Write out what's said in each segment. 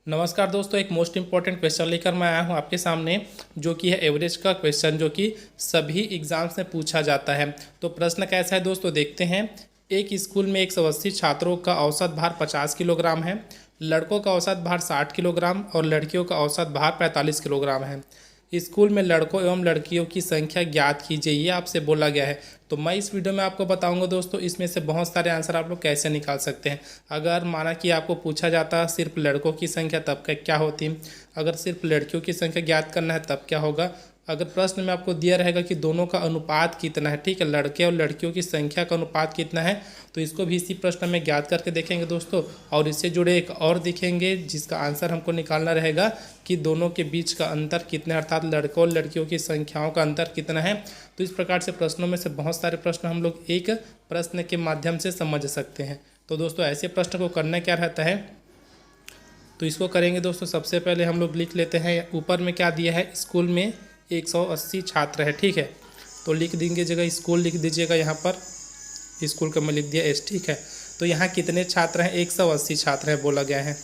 नमस्कार दोस्तों, एक मोस्ट इंपॉर्टेंट क्वेश्चन लेकर मैं आया हूं आपके सामने, जो कि है एवरेज का क्वेश्चन, जो कि सभी एग्जाम्स में पूछा जाता है। तो प्रश्न कैसा है दोस्तों, देखते हैं। एक स्कूल में 180 छात्रों का औसत भार 50 किलोग्राम है। लड़कों का औसत भार 60 किलोग्राम और लड़कियों का औसत भार 45 किलोग्राम है। स्कूल में लड़कों एवं लड़कियों की संख्या ज्ञात कीजिए, ये आपसे बोला गया है। तो मैं इस वीडियो में आपको बताऊंगा दोस्तों, इसमें से बहुत सारे आंसर आप लोग कैसे निकाल सकते हैं। अगर माना कि आपको पूछा जाता सिर्फ लड़कों की संख्या, तब क्या होती। अगर सिर्फ लड़कियों की संख्या ज्ञात करना है तब क्या होगा। अगर प्रश्न में आपको दिया रहेगा कि दोनों का अनुपात कितना है, ठीक है, लड़के और लड़कियों की संख्या का अनुपात कितना है, तो इसको भी इसी प्रश्न में ज्ञात करके देखेंगे दोस्तों। और इससे जुड़े एक और दिखेंगे जिसका आंसर हमको निकालना रहेगा कि दोनों के बीच का अंतर कितना है, अर्थात लड़कों और लड़कियों की संख्याओं का अंतर कितना है। तो इस प्रकार से प्रश्नों में से बहुत सारे प्रश्न हम लोग एक प्रश्न के माध्यम से समझ सकते हैं। तो दोस्तों ऐसे प्रश्न को करना क्या रहता है, तो इसको करेंगे दोस्तों। सबसे पहले हम लोग लिख लेते हैं, ऊपर में क्या दिया है, स्कूल में 180 छात्र है, ठीक है। तो लिख देंगे, जगह स्कूल लिख दीजिएगा, यहाँ पर स्कूल का मैं लिख दिया एस, ठीक है। तो यहाँ कितने छात्र हैं, 180 छात्र हैं बोला गया है।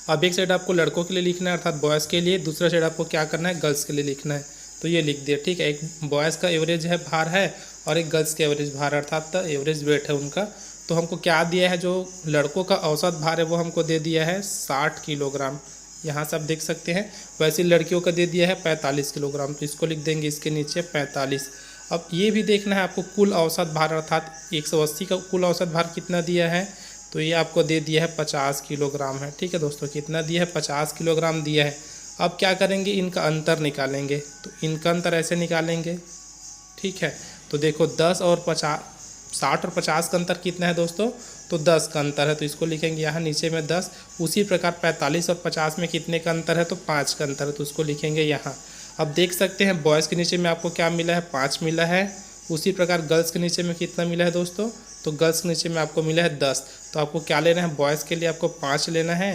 अब एक साइड आपको लड़कों के लिए लिखना है अर्थात बॉयज़ के लिए, दूसरा साइड आपको क्या करना है, गर्ल्स के लिए लिखना है। तो ये लिख दिया, ठीक है। एक बॉयज़ का एवरेज है भार है और एक गर्ल्स का एवरेज भार अर्थात एवरेज वेट है उनका। तो हमको क्या दिया है, जो लड़कों का औसत भार है वो हमको दे दिया है 60 किलोग्राम, यहाँ से आप देख सकते हैं। वैसे लड़कियों का दे दिया है 45 किलोग्राम, तो इसको लिख देंगे इसके नीचे 45। अब ये भी देखना है आपको कुल औसत भार अर्थात 180 का कुल औसत भार कितना दिया है, तो ये आपको दे दिया है 50 किलोग्राम है, ठीक है दोस्तों। कितना दिया है, 50 किलोग्राम दिया है। अब क्या करेंगे, इनका अंतर निकालेंगे। तो इनका अंतर ऐसे निकालेंगे, ठीक है। तो देखो 10 और 50, 60 और 50 का अंतर कितना है दोस्तों, तो 10 का अंतर है, तो इसको लिखेंगे यहाँ नीचे में 10। उसी प्रकार 45 और 50 में कितने का अंतर है, तो 5 का अंतर है, तो उसको लिखेंगे यहाँ। अब देख सकते हैं बॉयज़ के नीचे में आपको क्या मिला है, 5 मिला है। उसी प्रकार गर्ल्स के नीचे में कितना मिला है दोस्तों, तो गर्ल्स के नीचे में आपको मिला है 10। तो आपको क्या लेना है, बॉयज़ के लिए आपको 5 लेना है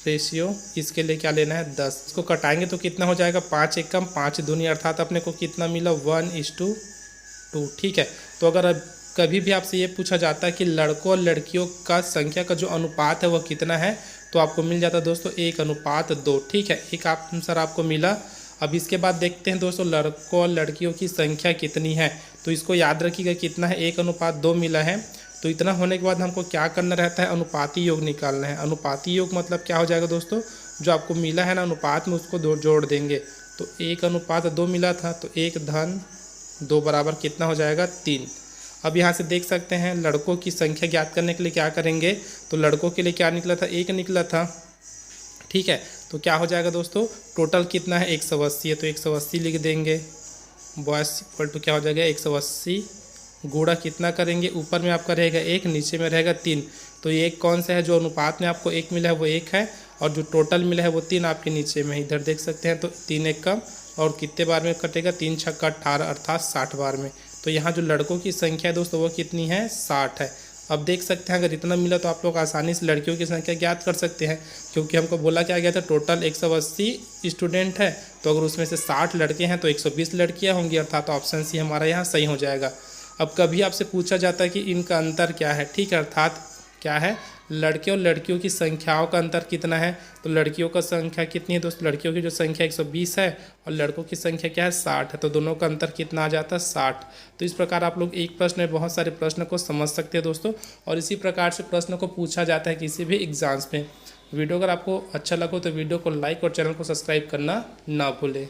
रेशियो, इसके लिए क्या लेना है 10। इसको कटाएंगे तो कितना हो जाएगा, 5 एकम 5 दूनी, अर्थात अपने को कितना मिला 1:2, ठीक है। तो अगर कभी भी आपसे ये पूछा जाता है कि लड़कों और लड़कियों का संख्या का जो अनुपात है वह कितना है, तो आपको मिल जाता है दोस्तों 1:2, ठीक है। एक आंसर आपको मिला। अब इसके बाद देखते हैं दोस्तों लड़कों और लड़कियों की संख्या कितनी है, तो इसको याद रखिएगा कितना है, 1:2 मिला है। तो इतना होने के बाद हमको क्या करना रहता है, अनुपाती योग निकालना है। अनुपाती योग मतलब क्या हो जाएगा दोस्तों, जो आपको मिला है ना अनुपात में, उसको जोड़ देंगे। तो 1:2 मिला था, तो 1:2 बराबर कितना हो जाएगा, 3। अब यहाँ से देख सकते हैं लड़कों की संख्या ज्ञात करने के लिए क्या करेंगे, तो लड़कों के लिए क्या निकला था, 1 निकला था, ठीक है। तो क्या हो जाएगा दोस्तों, टोटल कितना है, 180 है, तो 180 लिख देंगे। बॉयस इक्वल टू क्या हो जाएगा, 180 गुणा कितना करेंगे, ऊपर में आपका रहेगा 1, नीचे में रहेगा 3। तो ये एक कौन सा है, जो अनुपात में आपको 1 मिला है वो 1 है, और जो टोटल मिला है वो 3 आपके नीचे में इधर देख सकते हैं। तो 3 1 कम, और कितने बार में कटेगा, 3 छक्का 18 अर्थात 60 बार में। तो यहाँ जो लड़कों की संख्या है दोस्तों वो कितनी है, 60 है। अब देख सकते हैं अगर इतना मिला तो आप लोग आसानी से लड़कियों की संख्या ज्ञात कर सकते हैं, क्योंकि हमको बोला क्या गया था, टोटल 180 स्टूडेंट है, तो अगर उसमें से 60 लड़के हैं तो 120 लड़कियां होंगी, अर्थात ऑप्शन सी हमारा यहाँ सही हो जाएगा। अब कभी आपसे पूछा जाता है कि इनका अंतर क्या है, ठीक है, अर्थात क्या है, लड़के और लड़कियों की संख्याओं का अंतर कितना है। तो लड़कियों का संख्या कितनी है दोस्तों, लड़कियों की जो संख्या 120 है और लड़कों की संख्या क्या है, 60 है। तो दोनों का अंतर कितना आ जाता है, 60। तो इस प्रकार आप लोग एक प्रश्न में बहुत सारे प्रश्न को समझ सकते हैं दोस्तों, और इसी प्रकार से प्रश्न को पूछा जाता है किसी भी एग्जाम्स में। वीडियो अगर आपको अच्छा लगा तो वीडियो को लाइक और चैनल को सब्सक्राइब करना ना भूलें।